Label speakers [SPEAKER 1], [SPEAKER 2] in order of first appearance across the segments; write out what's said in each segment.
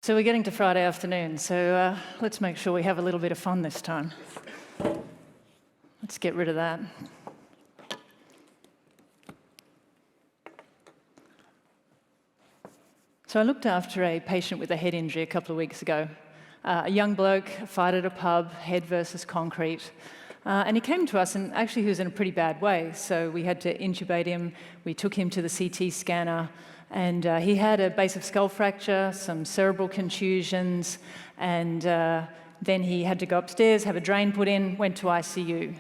[SPEAKER 1] So we're getting to Friday afternoon, so let's make sure we have a little bit of fun this time. Let's get rid of that. So I looked after a patient with a head injury a couple of weeks ago. A young bloke, a fight at a pub, head versus concrete. And he came to us, and actually he was in a pretty bad way. So we had to intubate him. We took him to the CT scanner. And he had a base of skull fracture, some cerebral contusions, and then he had to go upstairs, have a drain put in, went to ICU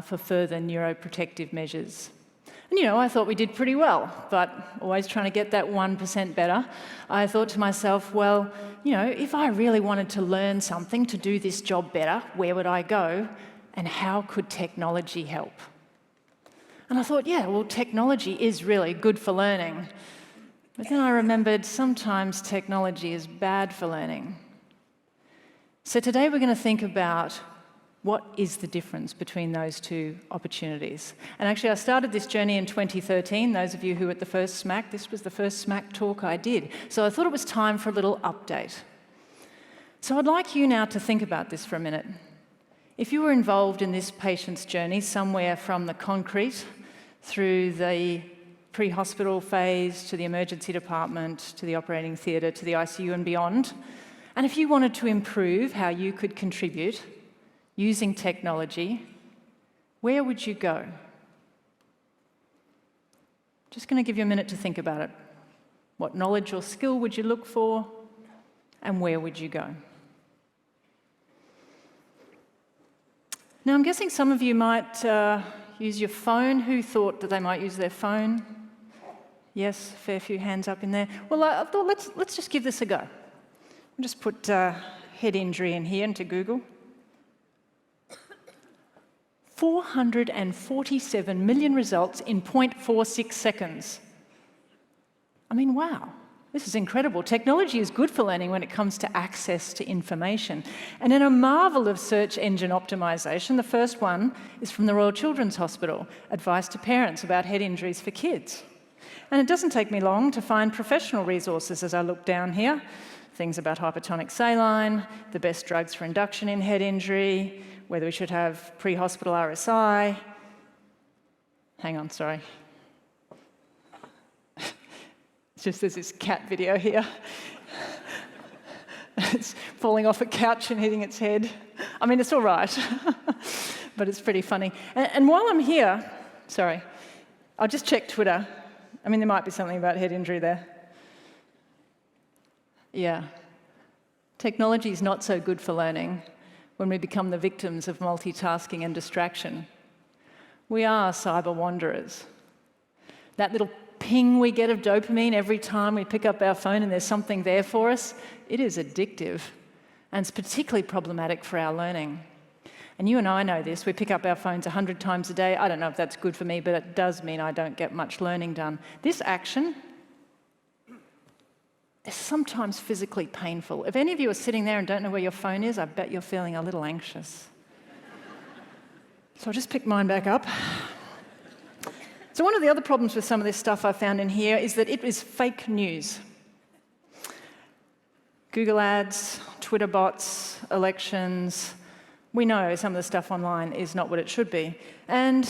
[SPEAKER 1] for further neuroprotective measures. And I thought we did pretty well, but always trying to get that 1% better. I thought to myself, well, if I really wanted to learn something to do this job better, where would I go? And how could technology help? And I thought, yeah, well, technology is really good for learning. But then I remembered sometimes technology is bad for learning. So today we're going to think about what is the difference between those two opportunities. And actually I started this journey in 2013. Those of you who were at the first SMAC, this was the first SMAC talk I did. So I thought it was time for a little update. So I'd like you now to think about this for a minute. If you were involved in this patient's journey somewhere from the concrete through the pre-hospital phase, to the emergency department, to the operating theatre, to the ICU and beyond. And if you wanted to improve how you could contribute using technology, where would you go? Just going to give you a minute to think about it. What knowledge or skill would you look for, and where would you go? Now, I'm guessing some of you might use your phone. Who thought that they might use their phone? Yes, a fair few hands up in there. Well, I thought let's just give this a go. I'll just put head injury in here into Google. 447 million results in 0.46 seconds. I mean, wow. This is incredible. Technology is good for learning when it comes to access to information. And in a marvel of search engine optimization, the first one is from the Royal Children's Hospital, advice to parents about head injuries for kids. And it doesn't take me long to find professional resources as I look down here. Things about hypertonic saline, the best drugs for induction in head injury, whether we should have pre-hospital RSI. Hang on, sorry. It's just there's this cat video here. It's falling off a couch and hitting its head. I mean, it's all right, but it's pretty funny. And while I'm here, sorry, I'll just check Twitter. I mean, there might be something about head injury there. Yeah. Technology is not so good for learning when we become the victims of multitasking and distraction. We are cyber wanderers. That little ping we get of dopamine every time we pick up our phone and there's something there for us, it is addictive. And it's particularly problematic for our learning. And you and I know this. We pick up our phones 100 times a day. I don't know if that's good for me, but it does mean I don't get much learning done. This action is sometimes physically painful. If any of you are sitting there and don't know where your phone is, I bet you're feeling a little anxious. So I'll just pick mine back up. So one of the other problems with some of this stuff I found in here is that it is fake news. Google ads, Twitter bots, elections. We know some of the stuff online is not what it should be. And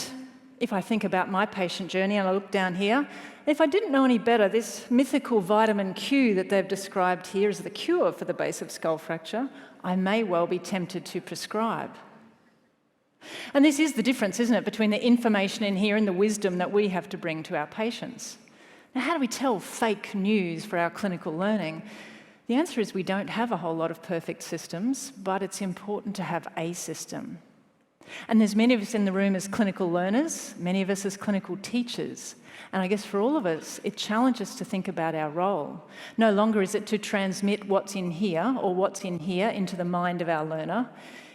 [SPEAKER 1] if I think about my patient journey and I look down here, if I didn't know any better, this mythical vitamin Q that they've described here as the cure for the base of skull fracture, I may well be tempted to prescribe. And this is the difference, isn't it, between the information in here and the wisdom that we have to bring to our patients. Now, how do we tell fake news for our clinical learning? The answer is we don't have a whole lot of perfect systems, but it's important to have a system. And there's many of us in the room as clinical learners, many of us as clinical teachers. And I guess for all of us, it challenges us to think about our role. No longer is it to transmit what's in here or what's in here into the mind of our learner.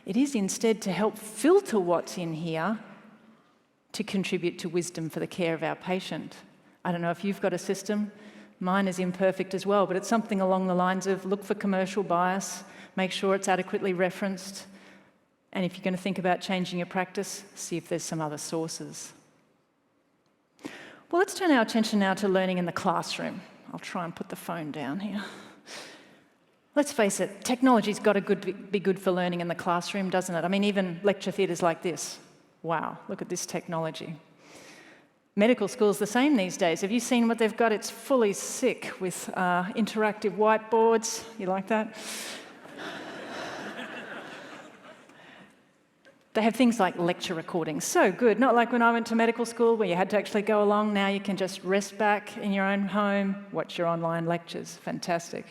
[SPEAKER 1] It is instead to help filter what's in here to contribute to wisdom for the care of our patient. I don't know if you've got a system. Mine is imperfect as well, but it's something along the lines of look for commercial bias, make sure it's adequately referenced, and if you're going to think about changing your practice, see if there's some other sources. Well, let's turn our attention now to learning in the classroom. I'll try and put the phone down here. Let's face it, technology's got to be good for learning in the classroom, doesn't it? I mean, even lecture theatres like this. Wow, look at this technology. Medical school's the same these days. Have you seen what they've got? It's fully sick with interactive whiteboards. You like that? They have things like lecture recordings. So good. Not like when I went to medical school where you had to actually go along. Now you can just rest back in your own home, watch your online lectures. Fantastic.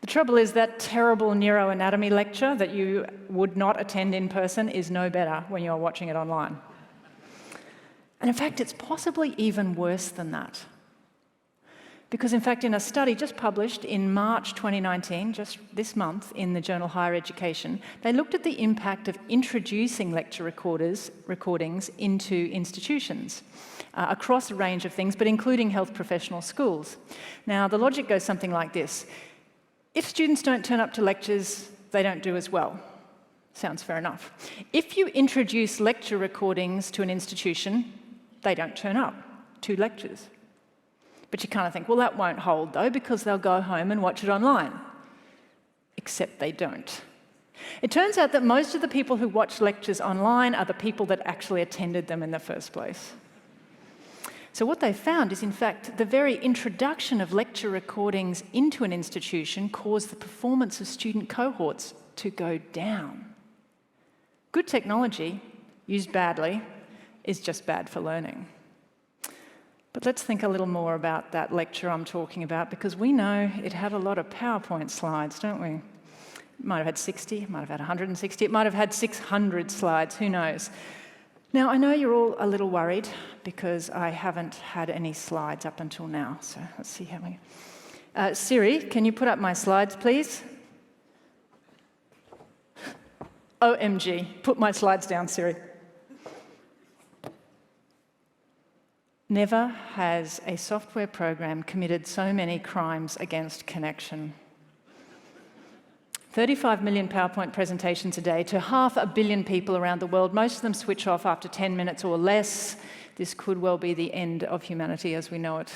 [SPEAKER 1] The trouble is that terrible neuroanatomy lecture that you would not attend in person is no better when you're watching it online. And in fact, it's possibly even worse than that. Because in fact, in a study just published in March 2019, just this month in the journal Higher Education, they looked at the impact of introducing lecture recordings into institutions across a range of things, but including health professional schools. Now, the logic goes something like this. If students don't turn up to lectures, they don't do as well. Sounds fair enough. If you introduce lecture recordings to an institution, they don't turn up to lectures. But you kind of think, well, that won't hold though, because they'll go home and watch it online. Except they don't. It turns out that most of the people who watch lectures online are the people that actually attended them in the first place. So what they found is, in fact, the very introduction of lecture recordings into an institution caused the performance of student cohorts to go down. Good technology, used badly, is just bad for learning. But let's think a little more about that lecture I'm talking about, because we know it had a lot of PowerPoint slides, don't we? It might have had 60, it might have had 160, it might have had 600 slides, who knows? Now, I know you're all a little worried because I haven't had any slides up until now, so let's see how we... Siri, can you put up my slides, please? OMG, put my slides down, Siri. Never has a software program committed so many crimes against connection. 35 million PowerPoint presentations a day to 500 million people around the world. Most of them switch off after 10 minutes or less. This could well be the end of humanity as we know it.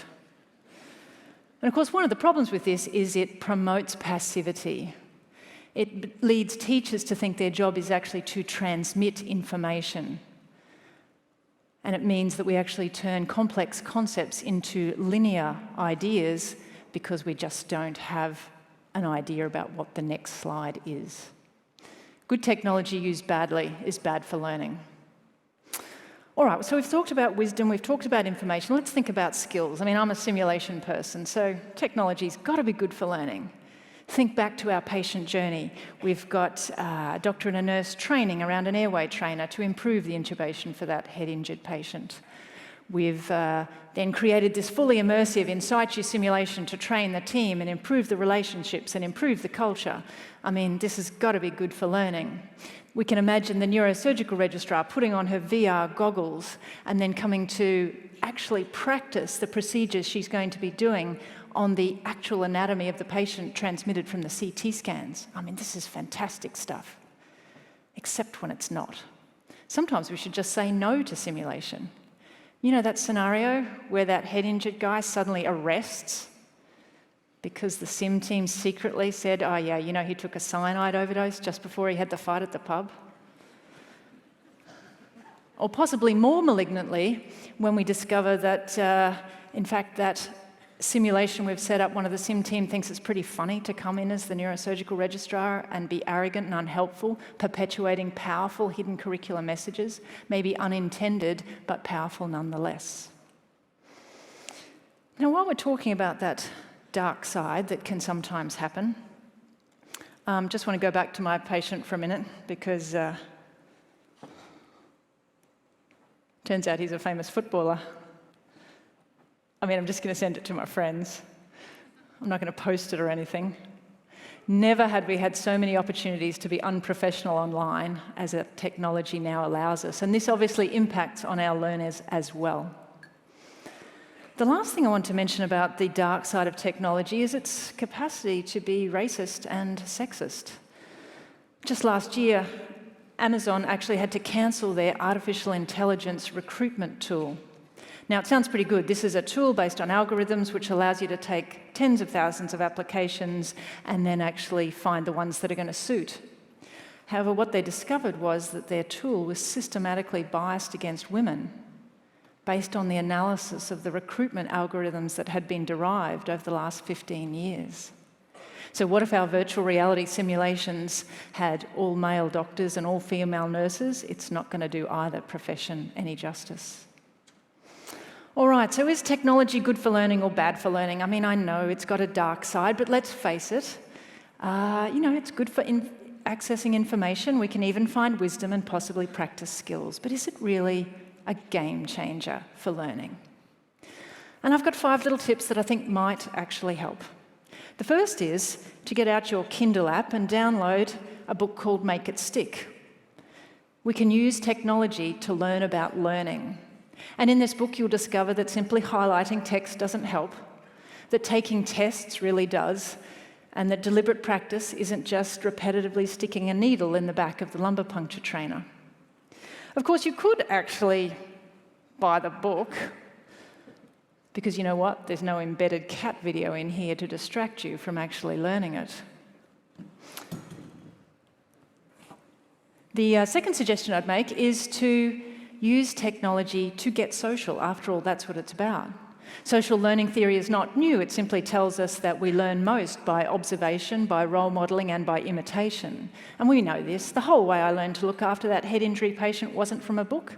[SPEAKER 1] And of course, one of the problems with this is it promotes passivity. It leads teachers to think their job is actually to transmit information. And it means that we actually turn complex concepts into linear ideas because we just don't have an idea about what the next slide is. Good technology used badly is bad for learning. All right, so we've talked about wisdom, we've talked about information. Let's think about skills. I mean, I'm a simulation person, so technology's got to be good for learning. Think back to our patient journey. We've got a doctor and a nurse training around an airway trainer to improve the intubation for that head-injured patient. We've then created this fully immersive in situ simulation to train the team and improve the relationships and improve the culture. I mean, this has got to be good for learning. We can imagine the neurosurgical registrar putting on her VR goggles and then coming to actually practice the procedures she's going to be doing on the actual anatomy of the patient transmitted from the CT scans. I mean, this is fantastic stuff, except when it's not. Sometimes we should just say no to simulation. You know that scenario where that head-injured guy suddenly arrests because the sim team secretly said, oh yeah, you know, he took a cyanide overdose just before he had the fight at the pub? Or possibly more malignantly, when we discover that, in fact, that simulation we've set up, one of the sim team thinks it's pretty funny to come in as the neurosurgical registrar and be arrogant and unhelpful, perpetuating powerful hidden curricular messages, maybe unintended, but powerful nonetheless. Now, while we're talking about that dark side that can sometimes happen, just want to go back to my patient for a minute because turns out he's a famous footballer. I mean, I'm just going to send it to my friends. I'm not going to post it or anything. Never had we had so many opportunities to be unprofessional online as a technology now allows us. And this obviously impacts on our learners as well. The last thing I want to mention about the dark side of technology is its capacity to be racist and sexist. Just last year, Amazon actually had to cancel their artificial intelligence recruitment tool. Now, it sounds pretty good. This is a tool based on algorithms which allows you to take tens of thousands of applications and then actually find the ones that are going to suit. However, what they discovered was that their tool was systematically biased against women based on the analysis of the recruitment algorithms that had been derived over the last 15 years. So what if our virtual reality simulations had all male doctors and all female nurses? It's not going to do either profession any justice. All right, so is technology good for learning or bad for learning? I mean, I know it's got a dark side, but let's face it. It's good for accessing information. We can even find wisdom and possibly practice skills. But is it really a game changer for learning? And I've got 5 little tips that I think might actually help. The first is to get out your Kindle app and download a book called Make It Stick. We can use technology to learn about learning. And in this book, you'll discover that simply highlighting text doesn't help, that taking tests really does, and that deliberate practice isn't just repetitively sticking a needle in the back of the lumbar puncture trainer. Of course, you could actually buy the book, because you know what? There's no embedded cat video in here to distract you from actually learning it. The second suggestion I'd make is to use technology to get social. After all, that's what it's about. Social learning theory is not new. It simply tells us that we learn most by observation, by role modelling, and by imitation. And we know this. The whole way I learned to look after that head injury patient wasn't from a book.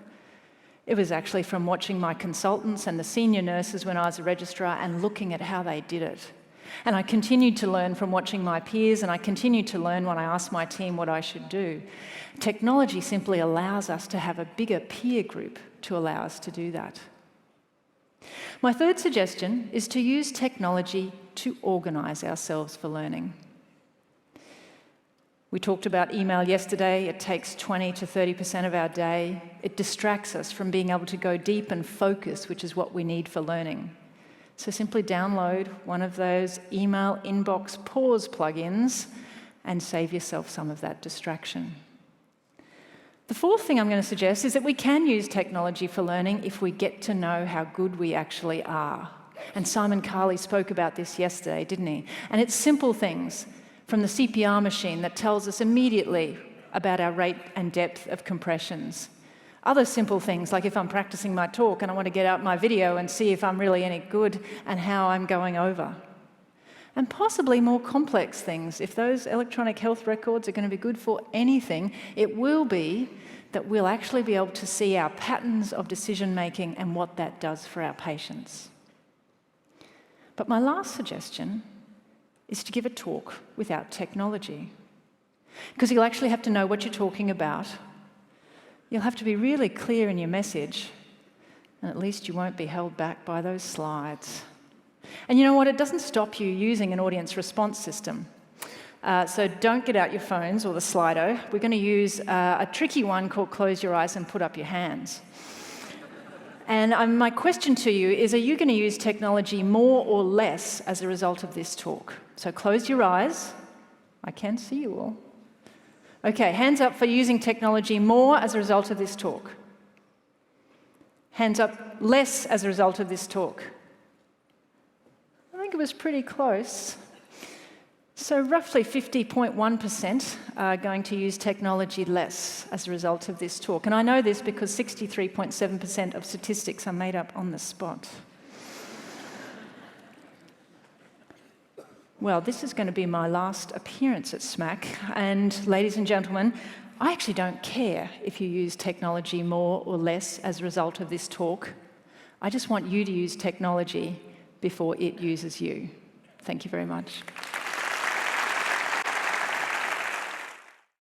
[SPEAKER 1] It was actually from watching my consultants and the senior nurses when I was a registrar and looking at how they did it. And I continued to learn from watching my peers, and I continued to learn when I asked my team what I should do. Technology simply allows us to have a bigger peer group to allow us to do that. My third suggestion is to use technology to organise ourselves for learning. We talked about email yesterday. It takes 20 to 30% of our day. It distracts us from being able to go deep and focus, which is what we need for learning. So simply download one of those email inbox pause plugins and save yourself some of that distraction. The fourth thing I'm going to suggest is that we can use technology for learning if we get to know how good we actually are. And Simon Carley spoke about this yesterday, didn't he? And it's simple things, from the CPR machine that tells us immediately about our rate and depth of compressions. Other simple things, like if I'm practicing my talk and I want to get out my video and see if I'm really any good and how I'm going over. And possibly more complex things. If those electronic health records are going to be good for anything, it will be that we'll actually be able to see our patterns of decision making and what that does for our patients. But my last suggestion is to give a talk without technology. Because you'll actually have to know what you're talking about. You'll have to be really clear in your message, and at least you won't be held back by those slides. And you know what? It doesn't stop you using an audience response system. So don't get out your phones or the Slido. We're going to use a tricky one called Close Your Eyes and Put Up Your Hands. And my question to you is, are you going to use technology more or less as a result of this talk? So close your eyes. I can see you all. Okay, hands up for using technology more as a result of this talk. Hands up less as a result of this talk. I think it was pretty close. So roughly 50.1% are going to use technology less as a result of this talk. And I know this because 63.7% of statistics are made up on the spot. Well, this is going to be my last appearance at SMAC. And ladies and gentlemen, I actually don't care if you use technology more or less as a result of this talk. I just want you to use technology before it uses you. Thank you very much.